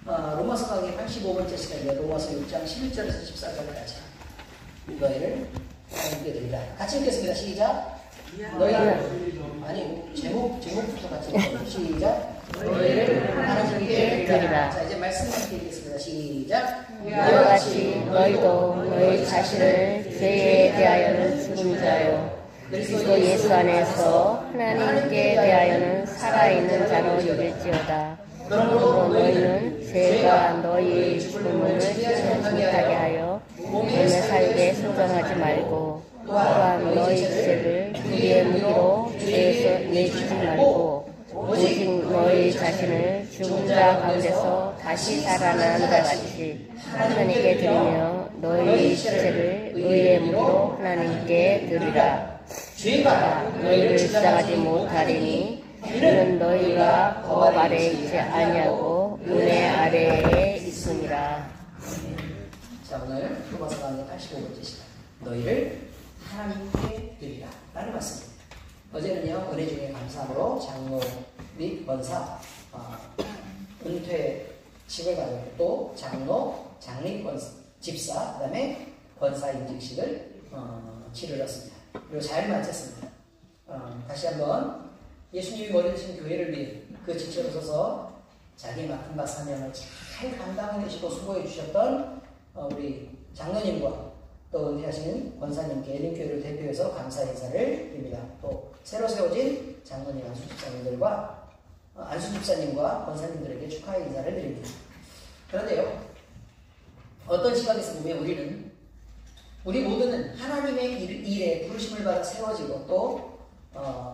로마서 강의 85번째 시간이에요. 로마서 6장 11절에서 14절까지. 너희를 하나님께 드리라. 같이 읽겠습니다. 시작. 너희를 아니 제목부터 같이 읽어요. 시작. 너희를 하나님께 드리라. 자, 이제 말씀 함께 읽겠습니다. 시작. 이와 같이 너희도 너희 자신을 죄에 대하여는 죽은 자요 그리스도 예수 안에서 하나님께 대하여는 살아있는 자로 여길지어다. 그러므로 너희는 죄가 너희 죽음을 지체하지 못하게 하여 몸의 살게 순종하지 말고 또한 너희 죄를 우리의 무기로 죄에서 내주지 말고 오직 너희 자신을 죽은 자 가운데서 다시 살아난 자같이 하나님께 드리며 너희 시체를 의의 무기로 하나님께 드리라. 죄가 너희를 주장하지 못하리니 이는 너희가 법 아래에 있지 아니하고 은혜 아래에 있음이라. 자, 오늘 로마서 강의 85번째 시간. 너희를 하나님께 드리라 라는 말씀입니다. 어제는요, 은혜 중에 감사함으로 장로 및 권사, 은퇴식을 가졌고, 또 장로, 장립 집사, 그 다음에 권사 임직식을 치르렀습니다. 그리고 잘 마쳤습니다. 다시 한번 예수님이 머리 되신 교회를 위해 그 지체로 서서 자기 맡은 바 사명을 잘 감당해내시고 수고해 주셨던 우리 장로님과 또 은퇴하시는 권사님께 에린교회를 대표해서 감사 인사를 드립니다. 또 새로 세워진 장로님, 안수집사님들과 안수집사님과 권사님들에게 축하의 인사를 드립니다. 그런데요, 어떤 시각에서 보면 우리 모두는 하나님의 일에 부르심을 받아 세워지고 또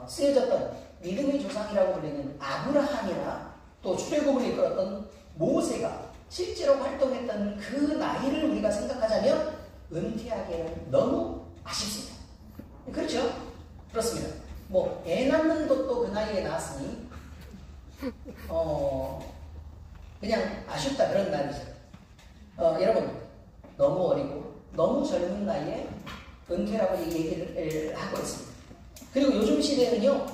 쓰여졌던 믿음의 조상이라고 불리는 아브라함이나 또 출애굽을 이끌었던 모세가 실제로 활동했던 그 나이를 우리가 생각하자면 은퇴하기에는 너무 아쉽습니다. 그렇죠? 그렇습니다. 뭐 애 낳는 것도 그 나이에 낳았으니 그냥 아쉽다 그런 말이죠. 여러분, 너무 어리고 너무 젊은 나이에 은퇴라고 얘기를 하고 있습니다. 그리고 요즘 시대는요,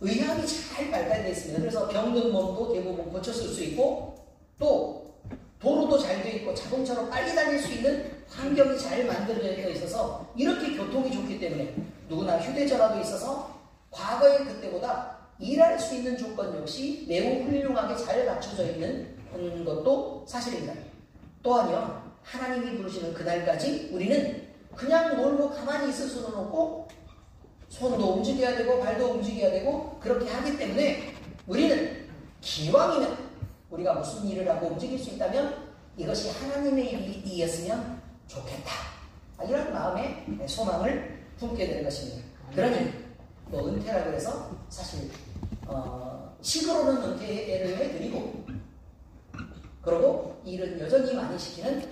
의학이 잘 발달되어 있습니다. 그래서 병든 몸도 대부분 고쳤을 수 있고, 또 도로도 잘 되어 있고 자동차로 빨리 다닐 수 있는 환경이 잘 만들어져 있어서 이렇게 교통이 좋기 때문에 누구나 휴대전화도 있어서 과거의 그때보다 일할 수 있는 조건 역시 매우 훌륭하게 잘 갖춰져 있는 것도 사실입니다. 또한요, 하나님이 부르시는 그날까지 우리는 그냥 놀고 가만히 있을 수는 없고 손도 움직여야 되고 발도 움직여야 되고 그렇게 하기 때문에 우리는 기왕이면 우리가 무슨 일을 하고 움직일 수 있다면 이것이 하나님의 일이었으면 좋겠다, 이런 마음의 소망을 품게 되는 것입니다. 그러니 뭐 은퇴라고 해서 사실 식으로는 은퇴를 해드리고 그러고 일은 여전히 많이 시키는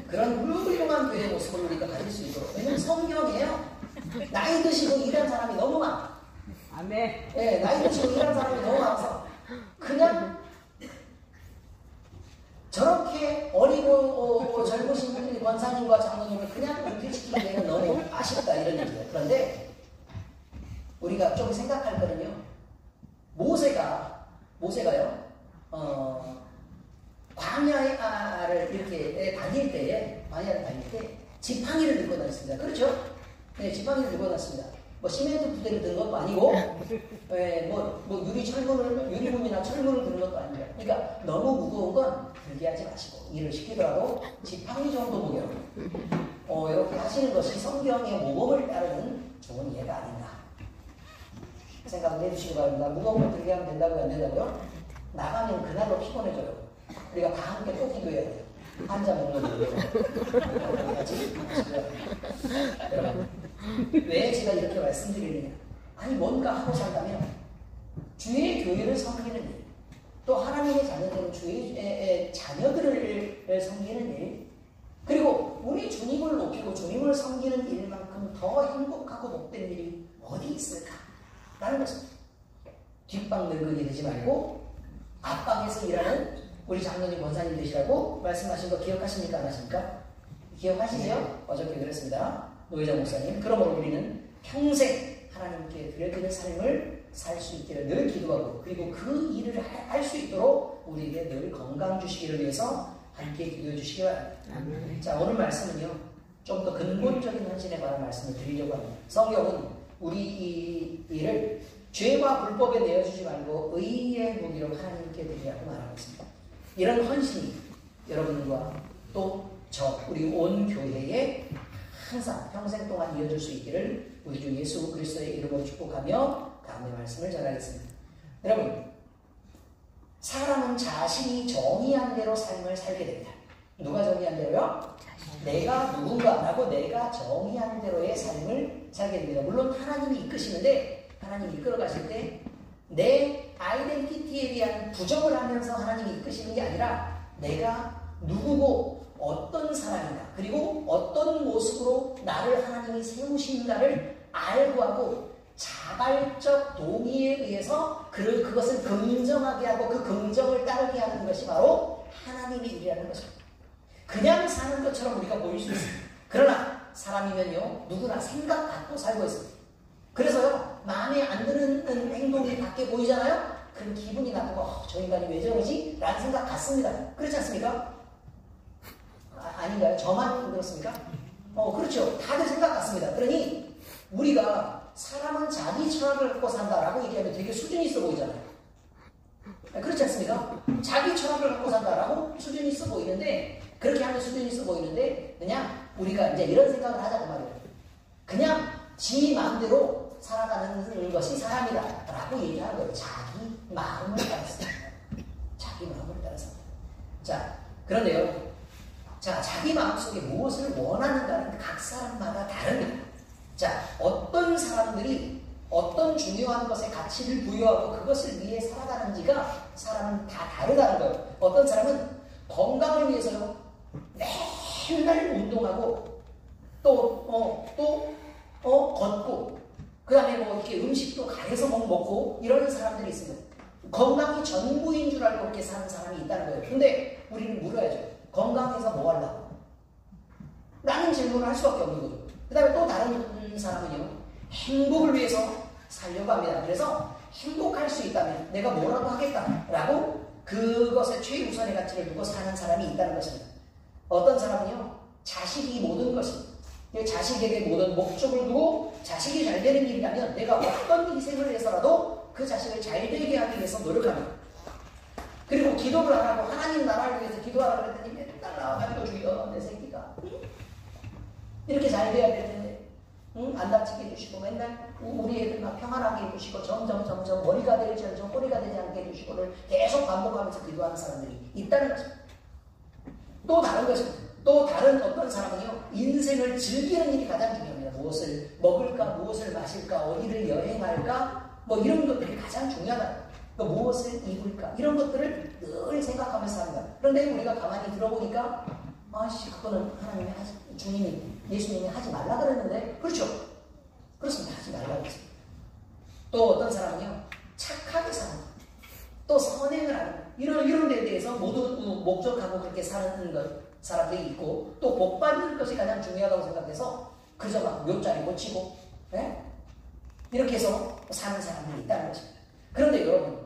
그런 훌륭한 교회의 모습을 우리가 가질 수 있도록. 왜냐면 성경이에요. 나이 드시고 일한 사람이 너무 많아. 아멘. 네, 나이 드시고 일한 사람이 너무 많아서 그냥 저렇게 어리고 젊으신 분들이 권사님과 장로님을 그냥 은퇴시키기에는 너무 아쉽다 이런 얘기예요. 그런데 우리가 좀 생각할 거는요, 모세가요 광야를 이렇게 다닐 때에 지팡이를 들고 다녔습니다. 그렇죠? 네, 지팡이를 들고 다녔습니다. 뭐 시멘트 부대를 든 것도 아니고, 뭐 유리문이나 철문을 드는 것도 아니고, 그러니까 너무 무거운 건 들게 하지 마시고 일을 시키더라도 지팡이 정도 무게로 이렇게 하시는 것이 성경의 모범을 따르는 좋은 예가 아닌가 생각을 해주시기 바랍니다. 무거운 걸 들게 하면 된다고요, 안 된다고요? 나가면 그날로 피곤해져요. 우리가 다 함께 또 기도해야 돼요. 한자 먹는 거예요. 여러분, 왜 제가 이렇게 말씀드리느냐? 아니, 뭔가 하고 산다면 주의 교회를 섬기는 일, 또 하나님의 자녀들은 주의 자녀들을 섬기는 일, 그리고 우리 주님을 높이고 주님을 섬기는 일만큼 더 행복하고 복된 일이 어디 있을까? 라는 것입니다. 뒷방 늙은이 되지 말고 앞방에서 일하는 우리 장로님 권사님 되시라고 말씀하신 거 기억하십니까? 안 하십니까? 기억하시죠? 어저께 그랬습니다. 노회장 목사님. 그러므로 우리는 평생 하나님께 드려지는 삶을 살 수 있기를 늘 기도하고, 그리고 그 일을 할 수 있도록 우리에게 늘 건강 주시기를 위해서 함께 기도해 주시기 바랍니다. 자, 오늘 말씀은요, 좀 더 근본적인 헌신에 관한 말씀을 드리려고 합니다. 성경은 우리 이 일을 죄와 불법에 내어주지 말고 의의 무기로 하나님께 드리라고 말하고 있습니다. 이런 헌신이 여러분과 또 우리 온 교회에 항상 평생 동안 이어질 수 있기를 우리 주 예수 그리스도의 이름으로 축복하며 다음의 말씀을 전하겠습니다. 여러분, 사람은 자신이 정의한 대로 삶을 살게 됩니다. 누가 정의한 대로요? 내가 누군가라고 내가 정의한 대로의 삶을 살게 됩니다. 물론 하나님이 이끄시는데, 하나님이 이끌어 가실 때 내 아이덴티티에 대한 부정을 하면서 하나님이 이끄시는 게 아니라 내가 누구고 어떤 사람인가, 그리고 어떤 모습으로 나를 하나님이 세우신가를 알고 하고 자발적 동의에 의해서 그것을 긍정하게 하고 그 긍정을 따르게 하는 것이 바로 하나님의 일이라는 것입니다. 그냥 사는 것처럼 우리가 보일 수 있습니다. 그러나 사람이면요, 누구나 생각 갖고 살고 있습니다. 그래서요, 마음에 안 드는 행동이 밖에 보이잖아요? 그럼 기분이 나쁘고, 저 인간이 왜 저러지? 라는 생각 같습니다. 그렇지 않습니까? 아닌가요? 저만 그렇습니까? 그렇죠. 다들 생각 같습니다. 그러니 우리가 사람은 자기 철학을 갖고 산다라고 얘기하면 되게 수준이 있어 보이잖아요. 그렇지 않습니까? 자기 철학을 갖고 산다라고 수준이 있어 보이는데, 그렇게 하면 수준이 있어 보이는데, 그냥 우리가 이제 이런 생각을 하자고 말이에요. 그냥 지 마음대로 살아가는 것이 사람이다 라고 얘기하는 거예요. 자기 마음을 따라서. 자기 마음을 따라서. 자, 그런데요, 자, 자기 마음속에 무엇을 원하는가는 각 사람마다 다릅니다. 자, 어떤 사람들이 어떤 중요한 것에 가치를 부여하고 그것을 위해 살아가는지가 사람은 다 다르다는 거예요. 어떤 사람은 건강을 위해서요, 맨날 운동하고 걷고, 그 다음에 이렇게 음식도 가려서 먹고 이런 사람들이 있습니다. 건강이 전부인 줄 알고 그렇게 사는 사람이 있다는 거예요. 근데 우리는 물어야죠. 건강해서 뭐 하려고? 라는 질문을 할 수밖에 없는 거죠. 그 다음에 또 다른 사람은요, 행복을 위해서 살려고 합니다. 그래서 행복할 수 있다면 내가 뭐라도 하겠다라고 그것에 최우선의 가치를 두고 사는 사람이 있다는 것입니다. 어떤 사람은요, 자식이 모든 것입니다. 자식에게 모든 목적을 두고 자식이 잘 되는 일이라면 내가 어떤 희생을 해서라도 그 자식을 잘 되게 하기 위해서 노력합니다. 그리고 기도를 안 하고 하나님 나라를 위해서 기도하라고 했더니 맨날 나와가지고 주여 내 새끼가 이렇게 잘 돼야 될 텐데, 안 다치게 해주시고 맨날 우리 애들 막 평안하게 해주시고 점점 머리가 될지언정 꼬리가 되지 않게 해주시고를 계속 반복하면서 기도하는 사람들이 있다는 것입니다. 또 다른 것입니다. 또 다른 어떤 사람은요, 인생을 즐기는 일이 가장 중요합니다. 무엇을 먹을까, 무엇을 마실까, 어디를 여행할까, 이런 것들이 가장 중요하다. 무엇을 입을까, 이런 것들을 늘 생각하면서 합니다. 그런데 우리가 가만히 들어보니까, 그거는 하나님이 주님이, 예수님이 하지 말라 그랬는데, 그렇죠? 그렇습니다. 하지 말라고 했습니다. 또 어떤 사람은요, 착하게 사는 것, 또 선행을 하는 것, 이런 데에 대해서 모두 목적하고 그렇게 사는 것, 사람들이 있고, 또 복받는 것이 가장 중요하다고 생각해서 그저 막 묘자리 고치고, 이렇게 해서 사는 사람들이 있다는 것입니다. 그런데 여러분,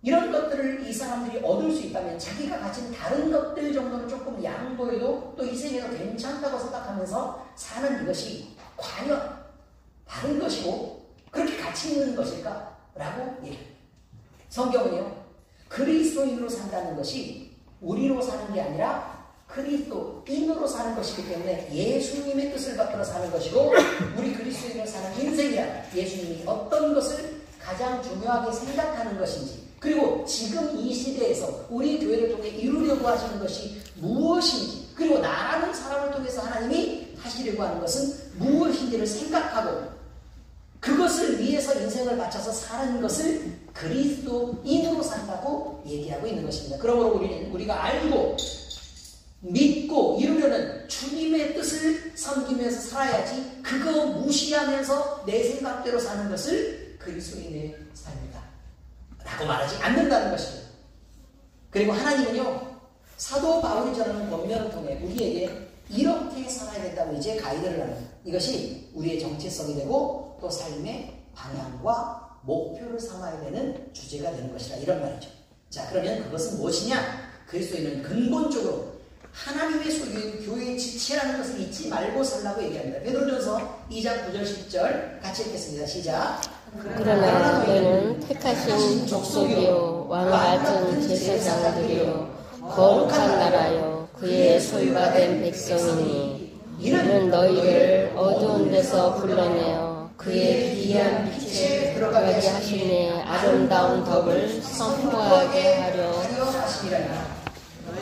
이런 것들을 이 사람들이 얻을 수 있다면 자기가 가진 다른 것들 정도는 조금 양보해도 또 희생해도 괜찮다고 생각하면서 사는 이것이 과연 다른 것이고 그렇게 가치 있는 것일까? 라고 얘기합니다. 성경은요, 그리스도인으로 산다는 것이 우리로 사는 게 아니라 그리스도인으로 사는 것이기 때문에 예수님의 뜻을 받들어 사는 것이고, 우리 그리스도인으로 사는 인생이란 예수님이 어떤 것을 가장 중요하게 생각하는 것인지, 그리고 지금 이 시대에서 우리 교회를 통해 이루려고 하시는 것이 무엇인지, 그리고 나라는 사람을 통해서 하나님이 하시려고 하는 것은 무엇인지를 생각하고 그것을 위해서 인생을 바쳐서 사는 것을 그리스도인으로 산다고 얘기하고 있는 것입니다. 그러므로 우리가 알고 믿고 이루려는 주님의 뜻을 섬기면서 살아야지, 그거 무시하면서 내 생각대로 사는 것을 그리스도인의 삶이다 라고 말하지 않는다는 것입니다. 그리고 하나님은요, 사도 바울이 전하는 권면을 통해 우리에게 이렇게 살아야 된다고 이제 가이드를 합니다. 이것이 우리의 정체성이 되고 또 삶의 방향과 목표를 삼아야 되는 주제가 되는 것이라 이런 말이죠. 자, 그러면 그것은 무엇이냐? 그리스도인은 근본적으로 하나님의 소유인 교회의 지체라는 것을 잊지 말고 살라고 얘기합니다. 베드로전서 2장 9절 10절 같이 읽겠습니다. 시작. 그러나 너희는 택하신 족속이요 왕과 같은 제사장들이요 거룩한 나라요 그의 소유가 된 백성이니 이는 너희를 어두운 데서 불러내어 그의 귀한 빛에 들어가게 하시니 아름다운 덕을 선포하게 하려 하시니라.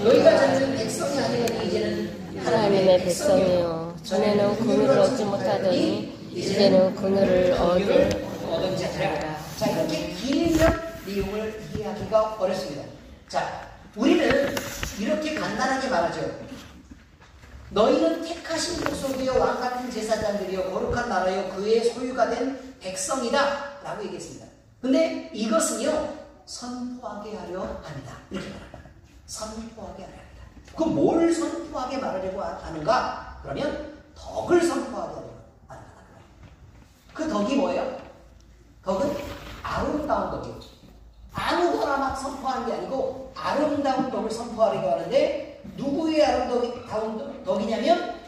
너희가 전에는 백성이 아니더니 이제는 하나님의 백성이요 전에는 그늘을 얻지 못하더니 이제는 그늘을 얻은 자들아. 자, 이렇게 길면 내용을 이해하기가 어렵습니다. 자, 우리는 이렇게 간단하게 말하죠. 너희는 택하신 족속이요 왕같은 제사장들이요 거룩한 나라요 그의 소유가 된 백성이다 라고 얘기했습니다. 근데 이것은요 선포하게 하려 합니다. 이렇게 말합니다. 선포하게 하려 합니다. 그럼 뭘 선포하게 말하려고 하는가? 그러면 덕을 선포하게 하려고 합니다. 그 덕이 뭐예요? 덕은 아름다운 덕이에요. 아무거나 막 선포하는 게 아니고 아름다운 덕을 선포하려고 하는데 누구의 아름다운 덕이냐면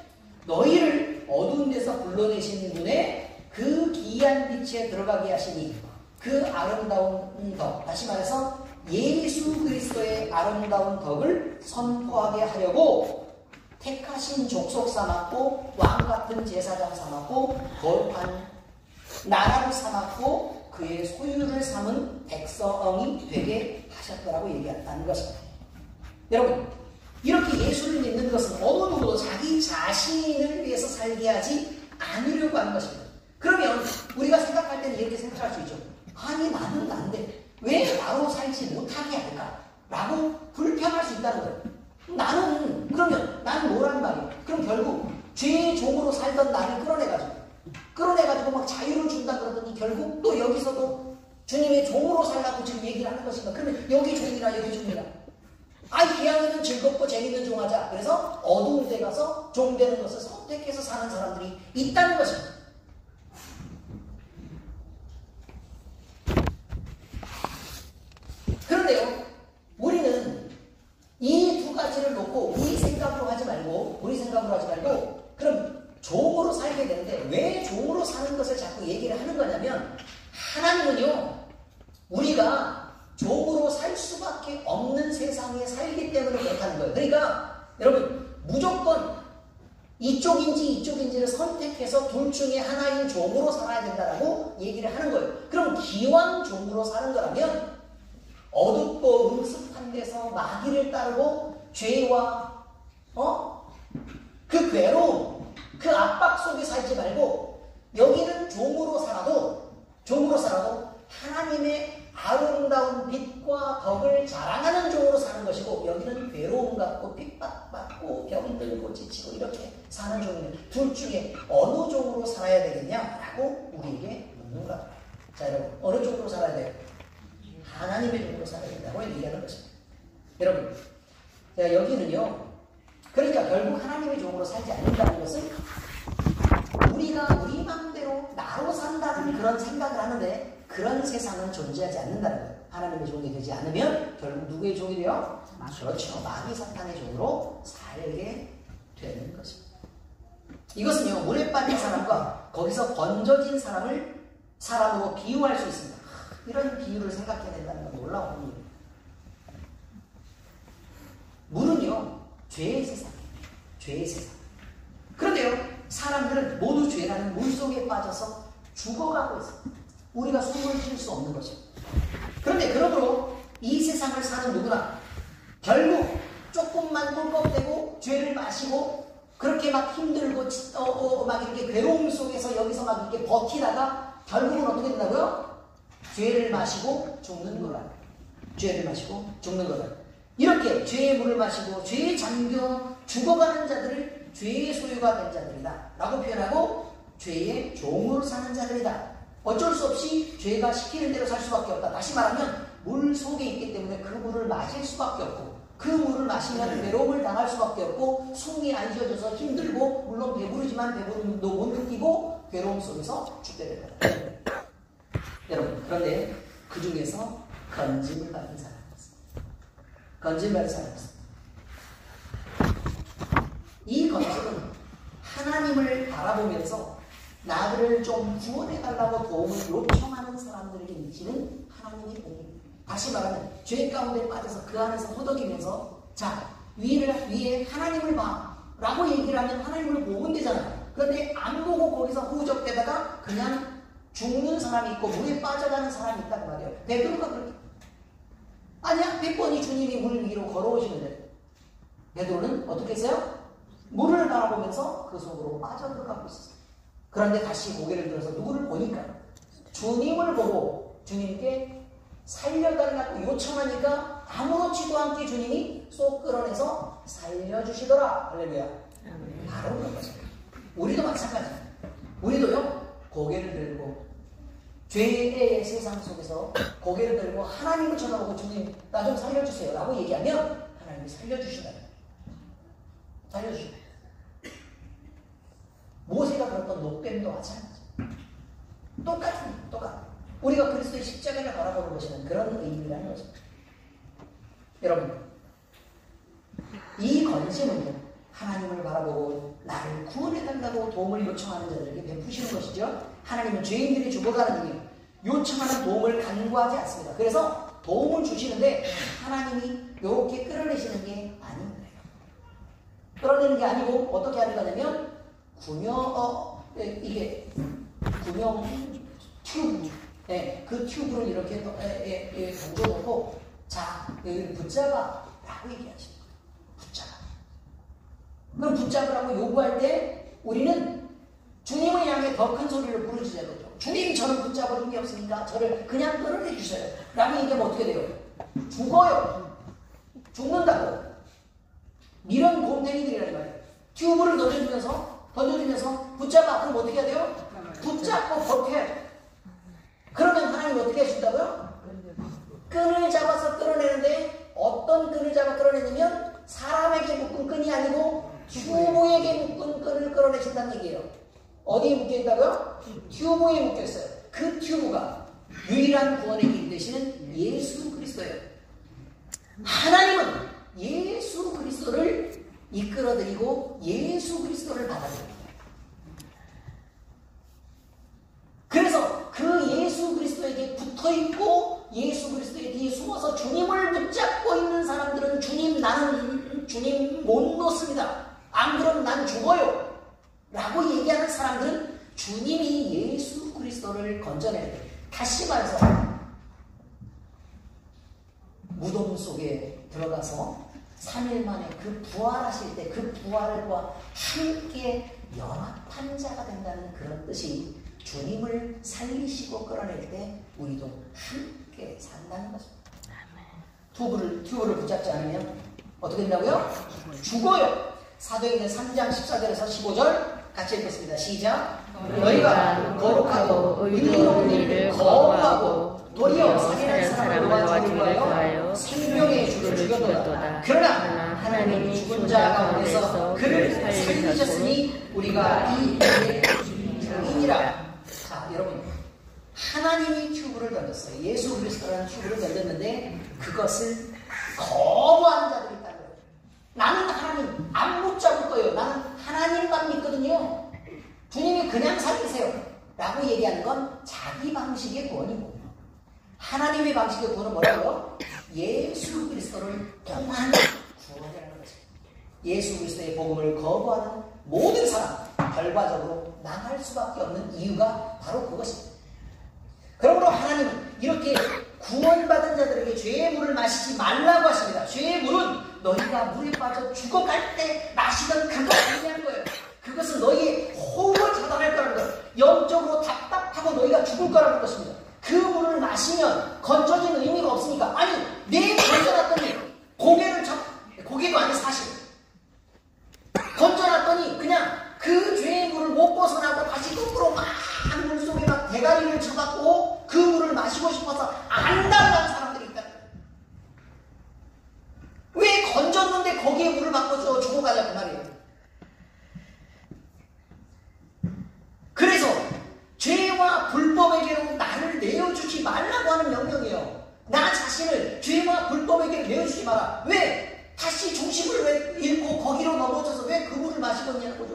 너희를 어두운 데서 불러내신 분의 그 기이한 빛에 들어가게 하시니 그 아름다운 덕, 다시 말해서 예수 그리스도의 아름다운 덕을 선포하게 하려고 택하신 족속 삼았고 왕같은 제사장 삼았고 거룩한 나라를 삼았고 그의 소유를 삼은 백성이 되게 하셨더라고 얘기한다는 것입니다. 여러분, 이렇게 예수를 믿는 것은 어느 누구도 자기 자신을 위해서 살게 하지 않으려고 하는 것입니다. 그러면 우리가 생각할 때는 이렇게 생각할 수 있죠. 아니 나는 난데 왜 나로 살지 못하게 할까? 라고 불평할 수 있다는 거예요. 나는 그러면 나는 뭐라는 말이에요? 그럼 결국 죄의 종으로 살던 나를 끌어내가지고 막 자유를 준다 그러더니 결국 또 여기서도 주님의 종으로 살라고 지금 얘기를 하는 것인가? 그러면 여기 종이라 여기 종이라. 기왕이면 즐겁고 재밌는 종하자. 그래서 어두운 데 가서 종되는 것을 선택해서 사는 사람들이 있다는 것입니다. 그런데요, 우리는 이 두 가지를 놓고 우리 생각으로 하지 말고 그럼 종으로 살게 되는데 왜 종으로 사는 것을 자꾸 얘기를 하는 거냐면 하나님은요 우리가 종으로 살 수밖에 없는 세상에 살기 때문에 그렇다는 거예요. 그러니까 여러분 무조건 이쪽인지를 선택해서 둘 중에 하나인 종으로 살아야 된다라고 얘기를 하는 거예요. 그럼 기왕 종으로 사는 거라면 어둡고 음습한 데서 마귀를 따르고 죄와 그 괴로움, 그 압박 속에 살지 말고 여기는 종으로 살아도 하나님의 아름다운 빛과 덕을 자랑하는 종으로 사는 것이고 여기는 괴로움 갖고 핍박받고 병들고 지치고 이렇게 사는 종이면 둘 중에 어느 종으로 살아야 되겠냐라고 우리에게 묻는 거예요. 자 여러분 어느 종으로 살아야 돼요? 하나님의 종으로 살아야 된다고 얘기하는 것입니다. 여러분 자, 여기는요 그러니까 결국 하나님의 종으로 살지 않는다는 것은 우리가 우리 마음대로 나로 산다는 그런 생각을 하는데 그런 세상은 존재하지 않는다는 거예요. 하나님의 종이 되지 않으면 결국 누구의 종이 돼요? 그렇죠. 마귀 사탄의 종으로 살게 되는 것입니다. 이것은요 물에 빠진 사람과 거기서 건져진 사람으로 비유할 수 있습니다. 이런 비유를 생각해야 된다는 건 놀라운 일입니다. 물은요 죄의 세상. 그런데요 사람들은 모두 죄라는 물속에 빠져서 죽어가고 있습니다. 우리가 숨을 쉴 수 없는 것이죠. 그런데 그러므로 이 세상을 사는 누구나 결국 조금만 꿀꺽대고 죄를 마시고 그렇게 막 힘들고 막 이렇게 괴로움 속에서 여기서 막 이렇게 버티다가 결국은 어떻게 된다고요? 죄를 마시고 죽는 거라. 이렇게 죄의 물을 마시고 죄에 잠겨 죽어가는 자들을 죄의 소유가 된 자들이다 라고 표현하고 죄의 종으로 사는 자들이다. 어쩔 수 없이 죄가 시키는 대로 살 수밖에 없다. 다시 말하면 물 속에 있기 때문에 그 물을 마실 수밖에 없고 그 물을 마시면 괴로움을 당할 수밖에 없고 숨이 안 쉬어져서 힘들고 물론 배부르지만 배부름도 못 느끼고 괴로움 속에서 죽게 된다. 여러분 그런데 그 중에서 건짐을 받은 사람이 있습니다. 건짐을 받은 사람이 있습니다. 이 건짐은 하나님을 바라보면서 나를 좀 구원해달라고 도움을 요청하는 사람들에게 미치는 하나님의 복입니다. 다시 말하면 죄 가운데 빠져서 그 안에서 허덕이면서 자 위에 하나님을 봐 라고 얘기를 하면 하나님을 보면 되잖아요. 그런데 안 보고 거기서 후적되다가 그냥 죽는 사람이 있고 물에 빠져가는 사람이 있단 말이에요. 베드로가 그렇게 아니야 100번이 주님이 물 위로 걸어오시는데 베드로는 어떻게 했어요? 물을 바라보면서 그 속으로 빠져들어가고 있었어요. 그런데 다시 고개를 들어서 누구를 보니까 주님을 보고 주님께 살려달라고 요청하니까 아무렇지도 않게 주님이 쏙 끌어내서 살려주시더라. 할렐루야. 바로 그런 거죠. 우리도 마찬가지입니다. 우리도요 고개를 들고 죄의 세상 속에서 고개를 들고 하나님을 쳐다보고 주님 나 좀 살려주세요 라고 얘기하면 하나님이 살려주신다. 살려주신다. 모세가 그랬던 노뱀도 마찬가지. 똑같아. 우리가 그리스도의 십자가를 바라보는 것이는 그런 의미라는 거죠. 여러분, 이 건심은요, 하나님을 바라보고 나를 구원해달라고 도움을 요청하는 자들에게 베푸시는 것이죠. 하나님은 죄인들이 죽어가는 중에 요청하는 도움을 간구하지 않습니다. 그래서 도움을 주시는데 하나님이 이렇게 끌어내시는 게 아닙니다. 끌어내는 게 아니고 어떻게 하는 거냐면 구명 튜브, 그 튜브를 이렇게 던져놓고 자 여기를 붙잡아 라고 얘기하십니다. 붙잡아. 그럼 붙잡으라고 요구할 때 우리는 주님을 향해 더 큰 소리를 부르짖어야 되죠. 주님 저를 붙잡을 힘이 없으니까 저를 그냥 끌어내 주세요 라고 얘기하면 어떻게 돼요? 죽어요. 죽는다고. 이런 곰탱이들이라는 거예요. 튜브를 던져주면서 붙잡아. 그럼 어떻게 해야 돼요? 붙잡고 버텨야 돼요. 그러면 하나님 어떻게 해준다고요? 끈을 잡아서 끌어내는데 어떤 끈을 잡아 끌어내냐면 사람에게 묶은 끈이 아니고 튜브에게 묶은 끈을 끌어내신다는 얘기예요. 어디에 묶여있다고요? 튜브에 묶여있어요. 그 튜브가 유일한 구원의 길 되시는 예수 그리스도예요. 하나님은 예수 그리스도를 이끌어드리고 예수 그리스도를 받아들입니다. 그래서 그 예수 그리스도에게 붙어있고 예수 그리스도에 뒤에 숨어서 주님을 붙잡고 있는 사람들은 나는 주님 못 놓습니다. 안 그러면 난 죽어요 라고 얘기하는 사람들은 주님이 예수 그리스도를 건져내야 돼요. 다시 말해서 무덤 속에 들어가서 3일 만에 그 부활하실 때 그 부활과 함께 연합한 자가 된다는 그런 뜻이 주님을 살리시고 끌어낼 때 우리도 함께 산다는 것입니다. 튜브를 붙잡지 않으면 어떻게 된다고요? 죽어요. 사도행전 3장 14절에서 15절 같이 읽겠습니다. 시작. 너희가 거룩하고 의로운 일을 거부하고 도리어 살인한 사람을 도와주려 생명의 주를 죽였도다. 그러나 하나님이 죽은 자 가운데서 그를 살리셨으니 우리가 이 일의 증인이라. 자, 여러분, 하나님이 튜브를 던졌어요. 예수 그리스도라는 튜브를 던졌는데 그것을 거부하는 자들이 있다는 거예요. 나는 하나님 안 붙잡을 거예요. 나는 하나님만 믿거든요. 주님이 그냥 살리세요 라고 얘기하는 건 자기 방식의 구원이고, 하나님의 방식의 구원은 뭐라고요? 예수 그리스도를 통한 구원이라는 거죠. 예수 그리스도의 복음을 거부하는 모든 사람 결과적으로 나갈 수밖에 없는 이유가 바로 그것입니다. 그러므로 하나님은 이렇게 구원받은 자들에게 죄의 물을 마시지 말라고 하십니다. 죄의 물은 너희가 물에 빠져 죽어갈 때 마시던 그거 아니냐는 거예요. 그것은 너희의 호흡을 차단할 거라는 거예요. 영적으로 답답하고 너희가 죽을 거라는 것입니다. 그 물을 마시면 건져진 의미가 없으니까. 아니, 내 건져놨더니 고개도 아니 사실 건져놨더니 그냥 그 죄의 물을 못 벗어나고 다시 거꾸로 막 물속에 막 대가리를 쳐갖고 그 물을 마시고 싶어서 안 달라는 사람들이 있다. 왜 건졌는데 거기에 물을 바꿔서 죽어가냐고 말이에요. 그래서 죄와 불법에게로 나를 내어주지 말라 물을 메워주지 마라. 왜? 다시 중심을 왜 잃고 거기로 넘어져서 왜 그 물을 마시고 있냐는 거죠.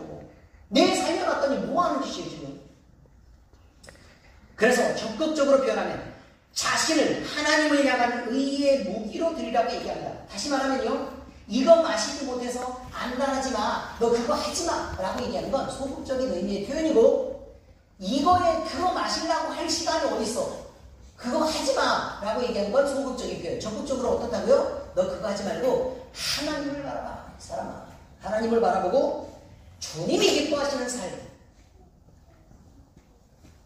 내 살려놨더니 뭐 하는 짓이에요 지금. 그래서 적극적으로 표현하면 자신을 하나님을 향한 의의 무기로 드리라고 얘기합니다. 다시 말하면요, 이거 마시지 못해서 안달하지 마, 너 그거 하지 마 라고 얘기하는 건 소극적인 의미의 표현이고, 이거에 그거 마시려고 할 시간이 어딨어, 그거 하지 마 라고 얘기하는 건 소극적인 표현. 적극적으로 어떻다고요? 너 그거 하지 말고 하나님을 바라봐. 사람아, 하나님을 바라보고 주님이 기뻐하시는 삶,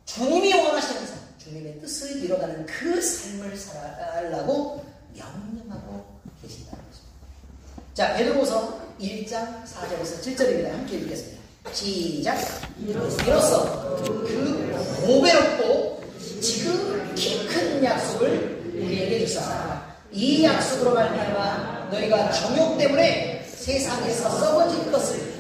주님이 원하시는 삶, 주님의 뜻을 이뤄가는 그 삶을 살아가려고 명령하고 계신다는 거죠. 자, 베드로서 1장 4절에서 7절입니다. 함께 읽겠습니다. 시작. 이로써 그 보배롭고 지극히 큰 약속을 우리에게 주사 이 약속으로 말미암아 너희가 정욕 때문에 세상에서 썩어질 것을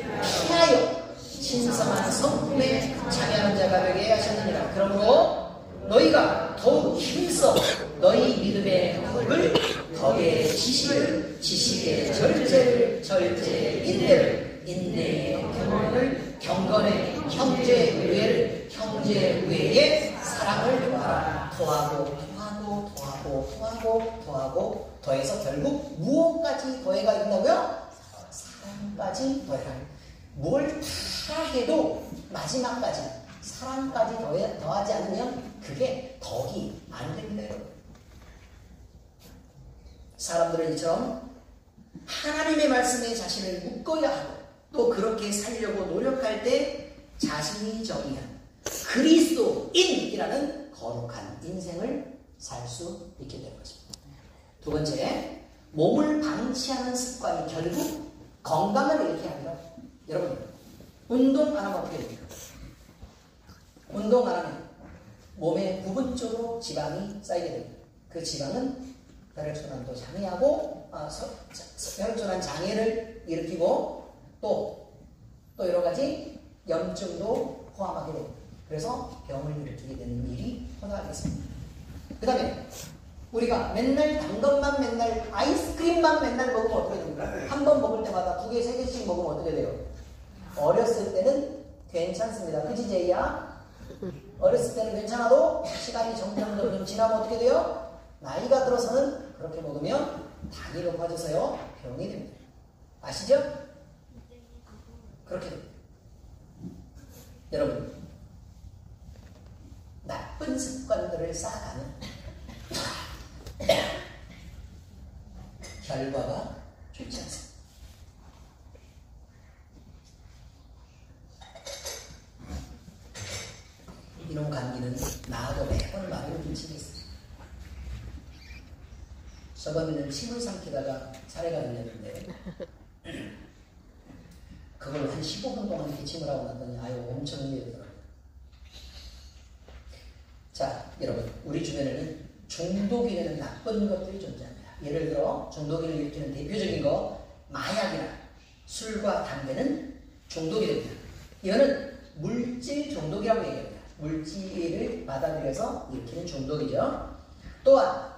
피하여 신성한 성품에 참여하는 자가 되게 하셨느니라. 그러므로 너희가 더욱 힘써 너희 믿음의 덕을, 덕의 지식을, 지식의 절제를, 절제의 인내를, 인내의 경건을, 경건의 형제의회를, 형제의회의 사랑을 더하라. 더하고 더해서 결국 무엇까지 더해가 된다고요? 사랑까지 더해라. 뭘 다 해도 마지막까지 사랑까지 더하지 않으면 그게 덕이 안 됩니다, 여러분. 사람들은 이처럼 하나님의 말씀에 자신을 묶어야 하고 또 그렇게 살려고 노력할 때 자신이 정의한 그리스도인이라는 거룩한 인생을 살 수 있게 되는 것입니다. 두 번째, 몸을 방치하는 습관이 결국 건강을 잃게 합니다. 여러분, 운동 안 하면 어떻게 됩니까? 운동 안 하면 몸에 부분적으로 지방이 쌓이게 됩니다. 그 지방은 혈액순환도 장애하고, 혈액순환 장애를 일으키고, 또 여러 가지 염증도 포함하게 됩니다. 그래서 병을 일으키게 되는 일이 허다하겠습니다. 그 다음에 우리가 맨날 단 것만 맨날 아이스크림만 맨날 먹으면 어떻게 됩니까? 한 번 먹을 때마다 2개, 3개씩 먹으면 어떻게 돼요? 어렸을 때는 괜찮습니다. 그치 제이야? 어렸을 때는 괜찮아도 시간이 점점 지나면 어떻게 돼요? 나이가 들어서는 그렇게 먹으면 당이 높아져서요 병이 됩니다. 아시죠? 그렇게 됩니다. 여러분, 나쁜 습관들을 쌓아가면 결과가 좋지 않습니다. 이런 감기는 나하고 매번 말을 붙이게 있습니다. 저번에는 침을 삼키다가 사례가 들렸는데 그걸 한 15분 동안 기침을 하고 났더니 아유 엄청 힘들더라고요. 자, 여러분, 우리 주변에는 중독이 되는 나쁜 것들이 존재합니다. 예를 들어 중독을 일으키는 대표적인 거 마약이나 술과 담배는 중독이 됩니다. 이거는 물질 중독이라고 얘기합니다. 물질을 받아들여서 일으키는 중독이죠. 또한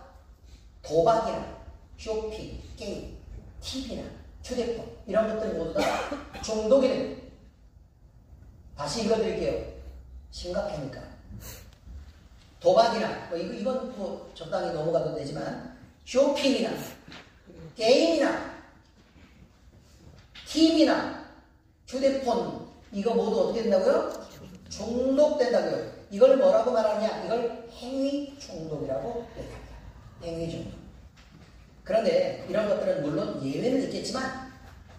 도박이나 쇼핑, 게임, TV나 휴대폰 이런 것들 모두 다 중독이 됩니다. 다시 읽어드릴게요. 심각하니까. 도박이나 이건 뭐 적당히 넘어가도 되지만 쇼핑이나 게임이나 TV나 휴대폰 이거 모두 어떻게 된다고요? 중독된다고요. 이걸 뭐라고 말하느냐? 이걸 행위 중독이라고 얘기합니다. 행위 중독. 그런데 이런 것들은 물론 예외는 있겠지만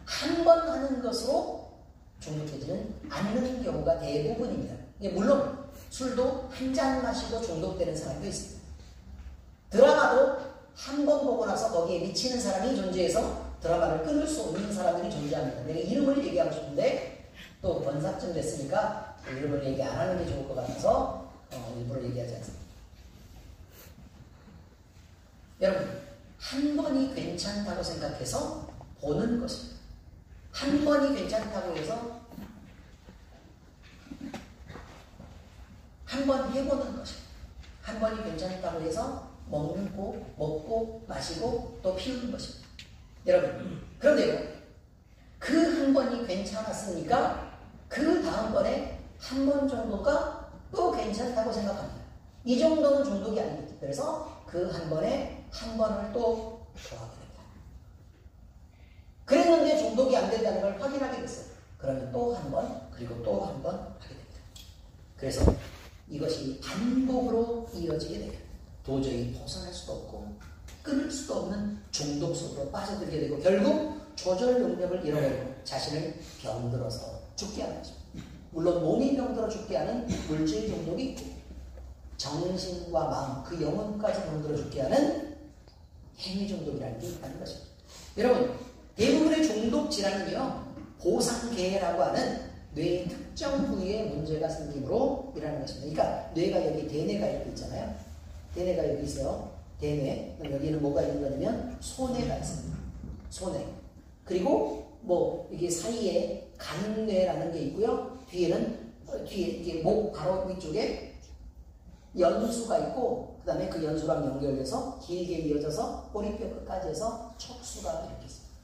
한 번 하는 것으로 중독되지는 않는 경우가 대부분입니다. 물론 술도 한 잔 마시고 중독되는 사람도 있습니다. 드라마도 한 번 보고 나서 거기에 미치는 사람이 존재해서 드라마를 끊을 수 없는 사람들이 존재합니다. 내가 이름을 얘기하고 싶은데 또 번삭쯤 됐으니까 이름을 얘기 안 하는 게 좋을 것 같아서 일부러 얘기하지 않습니다. 여러분, 한 번이 괜찮다고 생각해서 보는 것입니다. 한 번이 괜찮다고 해서 한 번 해보는 것입니다. 한 번이 괜찮다고 해서 먹고 마시고 또 피우는 것입니다. 여러분, 그런데요, 그 한 번이 괜찮았으니까 그 다음번에 한 번 정도가 또 괜찮다고 생각합니다. 이 정도는 중독이 아닙니다. 그래서 그 한 번에 한 번을 또 더하게 됩니다. 그랬는데 중독이 안 된다는 걸 확인하게 됐어요. 그러면 또 한 번, 그리고 또 한 번 하게 됩니다. 그래서 이것이 반복으로 이어지게 됩니다. 도저히 벗어날 수도 없고 끊을 수도 없는 중독 속으로 빠져들게 되고 결국 조절 능력을 잃어버리고 자신을 병들어서 죽게 하는 거죠. 물론 몸이 병들어 죽게 하는 물질 중독이 있고 정신과 마음, 그 영혼까지 병들어 죽게 하는 행위 중독이라는 게 있다는 거죠. 여러분, 대부분의 중독 질환은요, 보상계라고 하는 뇌의 특정 부위에 문제가 생김으로 일어나는 것입니다. 그러니까 뇌가 여기 대뇌가 이렇게 있잖아요. 대뇌가 여기 있어요. 대뇌. 그럼 여기는 뭐가 있는 거냐면 소뇌가 있습니다. 소뇌. 그리고 뭐 이게 사이에 간뇌라는 게 있고요. 뒤에는 뒤에 이게 목 바로 위쪽에 연수가 있고 그 다음에 그 연수랑 연결돼서 길게 이어져서 꼬리뼈 끝까지 해서 척수가 이렇게 있습니다.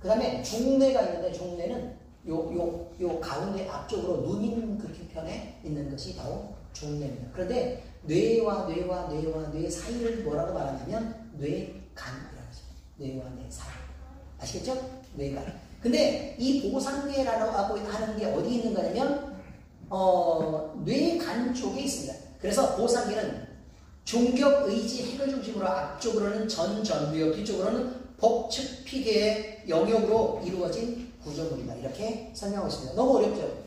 그 다음에 중뇌가 있는데 중뇌는 요 가운데 앞쪽으로 눈 있는 그 뒤편에 있는 것이 바로 중뇌입니다. 그런데 뇌와 뇌 사이를 뭐라고 말하냐면 뇌간이라고 하죠. 뇌와 뇌 사이. 아시겠죠? 뇌간. 근데 이 보상계라고 하는 게 어디 있는 거냐면 뇌간 쪽에 있습니다. 그래서 보상계는 중격 의지 핵을 중심으로 앞쪽으로는 전두엽, 뒤쪽으로는 복측피계의 영역으로 이루어진 구조물이다. 이렇게 설명하고 있습니다. 너무 어렵죠?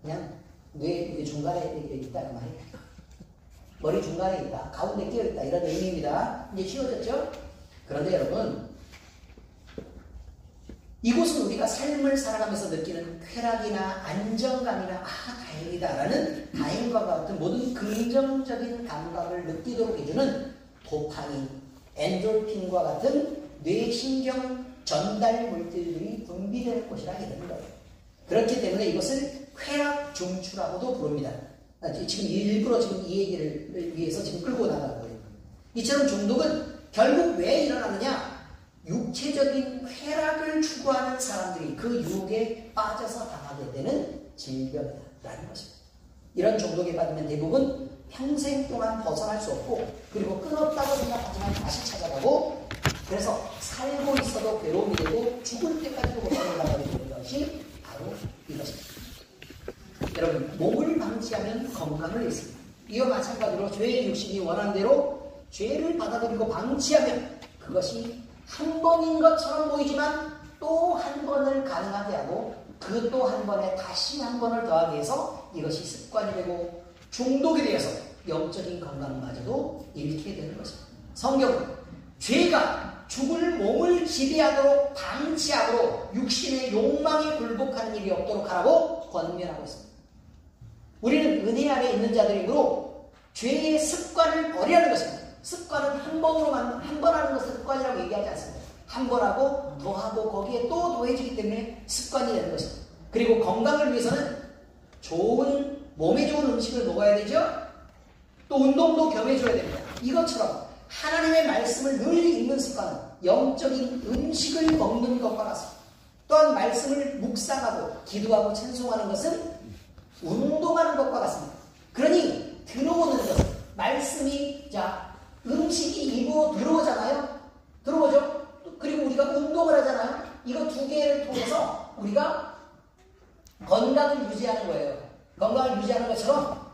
그냥 뇌 중간에 있다 그 말이에요. 머리 중간에 있다, 가운데 끼어 있다 이런 의미입니다. 이제 쉬워졌죠? 그런데 여러분, 이곳은 우리가 삶을 살아가면서 느끼는 쾌락이나 안정감이나 다행이다라는 다행과 같은 모든 긍정적인 감각을 느끼도록 해주는 도파민, 엔돌핀과 같은 뇌신경 전달 물질들이 분비되는 곳이라 이러는 거예요. 그렇기 때문에 이것을 쾌락 중추라고도 부릅니다. 지금 일부러 지금 이 얘기를 위해서 지금 끌고 나가는 거예요. 이처럼 중독은 결국 왜 일어나느냐? 육체적인 쾌락을 추구하는 사람들이 그 유혹에 빠져서 당하게 되는 질병이라는 것입니다. 이런 중독에 빠지면 대부분 평생 동안 벗어날 수 없고 그리고 끊었다고 생각하지만 다시 찾아가고 그래서 살고 있어도 괴로움이 되고 죽을 때까지도 벗어나가게 되는 것이 바로 이것입니다. 여러분, 몸을 방치하면 건강을 잃습니다. 이와 마찬가지로 죄의 육신이 원하는 대로 죄를 받아들이고 방치하면 그것이 한 번인 것처럼 보이지만 또 한 번을 가능하게 하고 그 또 한 번에 다시 한 번을 더하게 해서 이것이 습관이 되고 중독이 되어서 영적인 건강마저도 잃게 되는 것입니다. 성경은 죄가 죽을 몸을 지배하도록 방치하도록 육신의 욕망에 굴복하는 일이 없도록 하라고 권면하고 있습니다. 우리는 은혜 아래 있는 자들이므로 죄의 습관을 버리라는 것입니다. 습관은 한 번 하는 것을 습관이라고 얘기하지 않습니다. 한 번 하고 더하고 거기에 또 더해지기 때문에 습관이 되는 것입니다. 그리고 건강을 위해서는 몸에 좋은 음식을 먹어야 되죠. 또 운동도 겸해줘야 됩니다. 이것처럼 하나님의 말씀을 늘 읽는 습관은 영적인 음식을 먹는 것과 같습니다. 또한 말씀을 묵상하고 기도하고 찬송하는 것은 운동하는 것과 같습니다. 그러니 들어오는 것은 말씀이 음식이 입으로 들어오잖아요. 들어오죠. 그리고 우리가 운동을 하잖아요. 이거 두 개를 통해서 우리가 건강을 유지하는 거예요. 건강을 유지하는 것처럼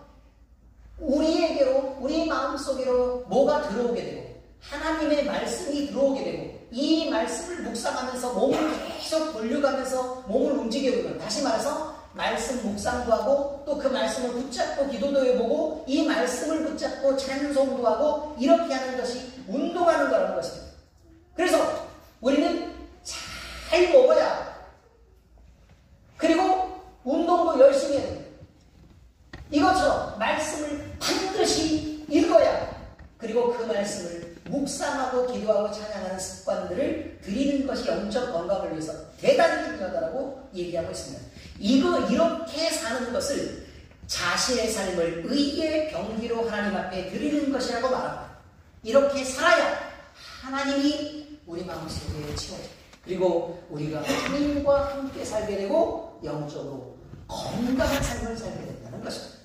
우리에게로 우리 마음속으로 뭐가 들어오게 되고 하나님의 말씀이 들어오게 되고 이 말씀을 묵상하면서 몸을 계속 돌려가면서 몸을 움직여보면 다시 말해서 말씀 묵상도 하고 또 그 말씀을 붙잡고 기도도 해보고 이 말씀을 붙잡고 찬송도 하고 이렇게 하는 것이 운동하는 거라는 것입니다. 그래서 우리는 잘 먹어야 그리고 운동도 열심히 해야 됩니다. 이것처럼 말씀을 반드시 읽어야 그리고 그 말씀을 묵상하고 기도하고 찬양하는 습관들을 들이는 것이 영적 건강을 위해서 대단히 중요하다고 얘기하고 있습니다. 이렇게 사는 것을 자신의 삶을 의의 병기로 하나님 앞에 드리는 것이라고 말합니다. 이렇게 살아야 하나님이 우리 마음속에 채워져요. 그리고 우리가 하나님과 함께 살게 되고 영적으로 건강한 삶을 살게 된다는 것입니다.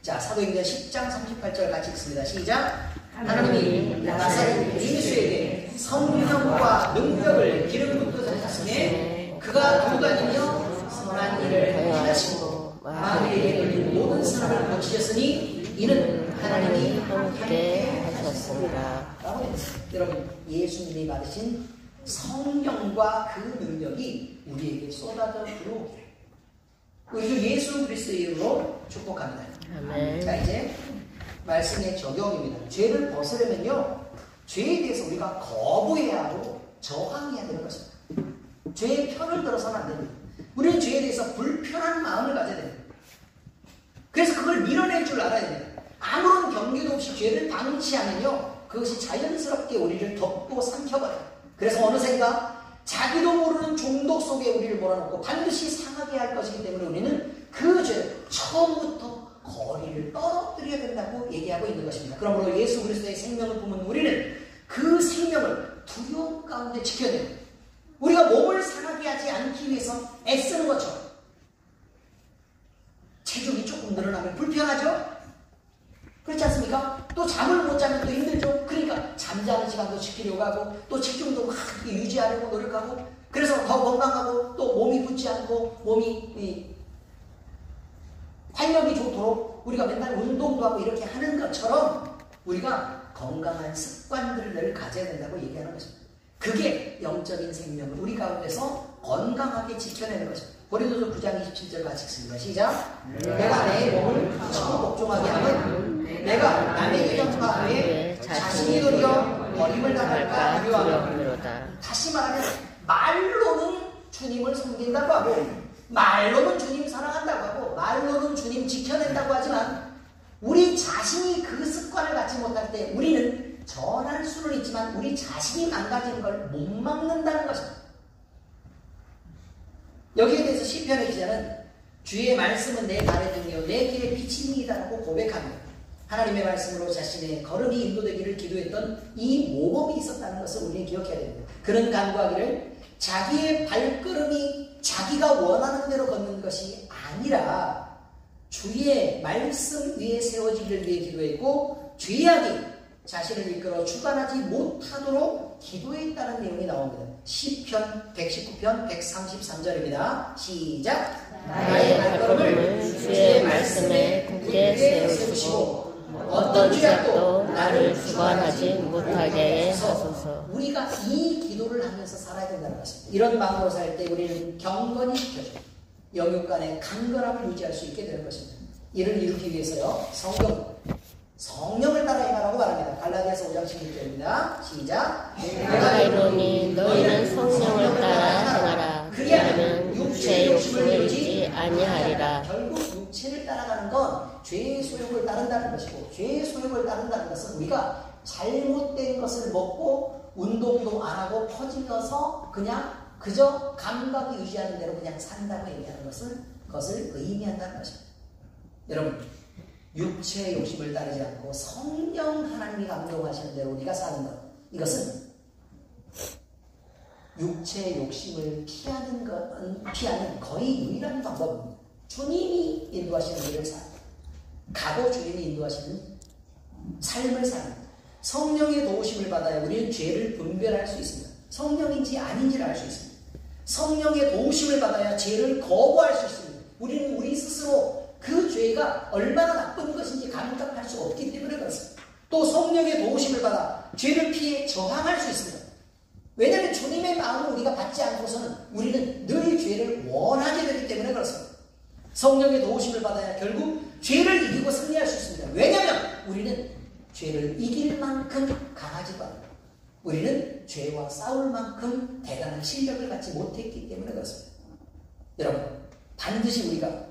자, 사도행전 10장 38절 같이 읽습니다. 시작. 하나님이 나사렛 예수에게 성령과 능력을 기름 붓고 하셨으니 그가 도가니며 선한 일을 하시고 마귀에게 걸린 모든 사람을 고치셨으니 이는 하나님이 함께 하셨습니다. 여러분, 예수님이 받으신 성령과 그 능력이 우리에게 쏟아져 들어오기를 우리 예수 그리스도의 이름으로 축복합니다. 아멘. 자, 이제 말씀의 적용입니다. 죄를 벗으려면요, 죄에 대해서 우리가 거부해야 하고 저항해야 되는 것입니다. 죄의 편을 들어서는 안 됩니다. 우리는 죄에 대해서 불편한 마음을 가져야 됩니다. 그래서 그걸 밀어낼 줄 알아야 됩니다. 아무런 경계도 없이 죄를 방치하면요, 그것이 자연스럽게 우리를 덮고 삼켜버려요. 그래서 어느샌가 자기도 모르는 중독 속에 우리를 몰아넣고 반드시 상하게 할 것이기 때문에 우리는 그 죄를 처음부터 거리를 떨어뜨려야 된다고 얘기하고 있는 것입니다. 그러므로 예수 그리스도의 생명을 품은 우리는 그 생명을 두려움 가운데 지켜야 됩니다. 우리가 몸을 상하게 하지 않기 위해서 애쓰는 것처럼 체중이 조금 늘어나면 불편하죠? 그렇지 않습니까? 또 잠을 못 자면 또 힘들죠? 그러니까 잠자는 시간도 지키려고 하고 또 체중도 막 유지하려고 노력하고 그래서 더 건강하고 또 몸이 붓지 않고 몸이 활력이 좋도록 우리가 맨날 운동도 하고 이렇게 하는 것처럼 우리가 건강한 습관들을 가져야 된다고 얘기하는 것입니다. 그게 영적인 생명을 우리 가운데서 건강하게 지켜내는 것입니다. 고린도서 9장 27절 같이 읽습니다. 시작. 내가 내 몸을 처음 복종하게 하면 내가 남에게 전파하되 자신이 도리어 버림을 당할까 두려워하노라. 다시 말하면 말로는 주님을 섬긴다고 하고 말로는 주님 사랑한다고 하고 말로는 주님 지켜낸다고 하지만 우리 자신이 그 습관을 갖지 못할 때 우리는 전할 수는 있지만 우리 자신이 망가지는 걸 못 막는다는 것입니다. 여기에 대해서 시편의 기자는 주의 말씀은 내 발의 등이요 내 길의 빛입니다라고 고백합니다. 하나님의 말씀으로 자신의 걸음이 인도되기를 기도했던 이 모범이 있었다는 것을 우리는 기억해야 됩니다. 그는 간구하기를 자기의 발걸음이 자기가 원하는 대로 걷는 것이 아니라 주의 말씀 위에 세워지기를 위해 기도했고 죄악이 자신을 이끌어 주관하지 못하도록 기도했다는 내용이 나옵니다. 시편 119편 133절입니다. 시작. 나의 발걸음을 주의 말씀에 굳게 세우시고 어떤 죄악도 나를 주관하지 못하게 하소서. 우리가 이 기도를 하면서 살아야 된다는 것입니다. 이런 마음으로 살 때 우리는 경건히 지켜줘 영육 간의 강건함을 유지할 수 있게 되는 것입니다. 이를 이루기 위해서요, 성령을 따라 행하라고 말합니다. 갈라디아서 5장 16절입니다. 시작. 내가 이르니 너희는 성령을 따라 행하라. 그리하면 육체의 욕심을 이루지 아니하리라. 결국 육체를 따라가는 건 죄의 소욕을 따른다는 것이고 죄의 소욕을 따른다는 것은 우리가 잘못된 것을 먹고 운동도 안 하고 퍼질러서 그냥 그저 감각을 유지하는 대로 그냥 산다고 얘기하는 것을 의미한다는 것입니다. 여러분, 육체의 욕심을 따르지 않고 성령 하나님이 감동하시는 대로 우리가 사는 것, 이것은 육체의 욕심을 피하는 거의 유일한 방법입니다. 주님이 인도하시는 일을 가고 주님이 인도하시는 삶을 사는 성령의 도우심을 받아야 우리는 죄를 분별할 수 있습니다. 성령인지 아닌지를 알 수 있습니다. 성령의 도우심을 받아야 죄를 거부할 수 있습니다. 우리는 우리 스스로 그 죄가 얼마나 나쁜 것인지 감각할 수 없기 때문에 그렇습니다. 또 성령의 도우심을 받아 죄를 피해 저항할 수 있습니다. 왜냐하면 주님의 마음을 우리가 받지 않고서는 우리는 늘 죄를 원하게 되기 때문에 그렇습니다. 성령의 도우심을 받아야 결국 죄를 이기고 승리할 수 있습니다. 왜냐하면 우리는 죄를 이길 만큼 강하지도 않고 우리는 죄와 싸울 만큼 대단한 실력을 갖지 못했기 때문에 그렇습니다. 여러분, 반드시 우리가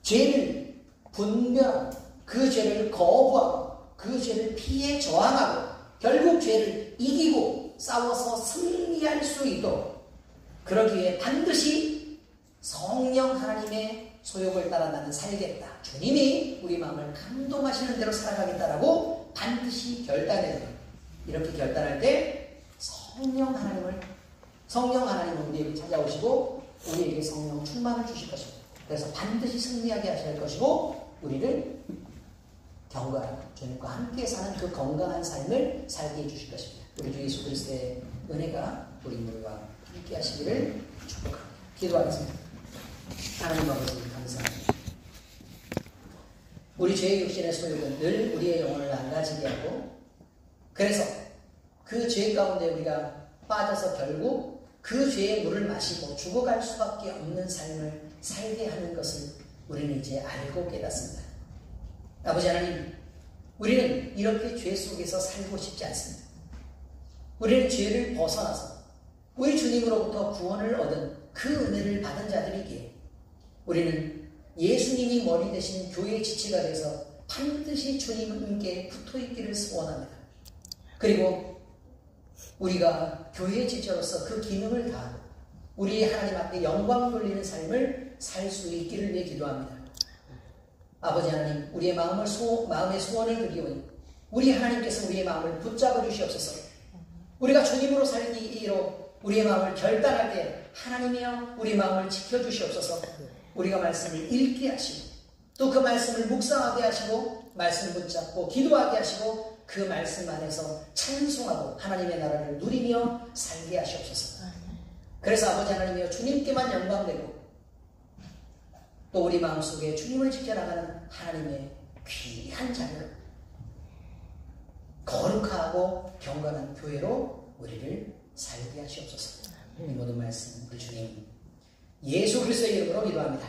죄를 분별하고 그 죄를 거부하고 그 죄를 피해 저항하고 결국 죄를 이기고 싸워서 승리할 수 있도록 그러기 위해 반드시 성령 하나님의 소욕을 따라 나는 살겠다. 주님이 우리 마음을 감동하시는 대로 살아가겠다라고 반드시 결단해요. 이렇게 결단할 때 성령 하나님은 우리에게 찾아오시고 우리에게 성령 충만을 주실 것입니다. 그래서 반드시 승리하게 하실 것이고 우리를 경건한 주님과 함께 사는 그 건강한 삶을 살게 해주실 것입니다. 우리 주 예수 그리스도의 은혜가 우리 모두와 함께 하시기를 축복합니다. 기도하겠습니다. 하나님 아버지 감사합니다. 우리 죄의 육신의 소욕은 늘 우리의 영혼을 망가지게 하고 그래서 그 죄 가운데 우리가 빠져서 결국 그 죄의 물을 마시고 죽어갈 수밖에 없는 삶을 살게 하는 것을 우리는 이제 알고 깨닫습니다. 아버지 하나님, 우리는 이렇게 죄 속에서 살고 싶지 않습니다. 우리는 죄를 벗어나서 우리 주님으로부터 구원을 얻은 그 은혜를 받은 자들이기에 우리는 예수님이 머리 대신 교회의 지체가 돼서 반드시 주님께 붙어있기를 소원합니다. 그리고 우리가 교회의 지체로서 그 기능을 다하고 우리의 하나님 앞에 영광 돌리는 삶을 살 수 있기를 위해 기도합니다. 아버지 하나님, 우리의 마음의 소원을 드리오니 우리 하나님께서 우리의 마음을 붙잡아 주시옵소서. 우리가 주님으로 살기로 우리의 마음을 결단할 때 하나님이여 우리 마음을 지켜주시옵소서. 우리가 말씀을 읽게 하시고 또 그 말씀을 묵상하게 하시고 말씀 붙잡고 기도하게 하시고 그 말씀 안에서 찬송하고 하나님의 나라를 누리며 살게 하시옵소서. 그래서 아버지 하나님이여 주님께만 영광되고 또 우리 마음속에 주님을 지켜나가는 하나님의 귀한 자녀로 거룩하고 경건한 교회로 우리를 살게 하시옵소서. 이 모든 말씀 우리 주님 예수 그리스도의 이름으로 기도합니다.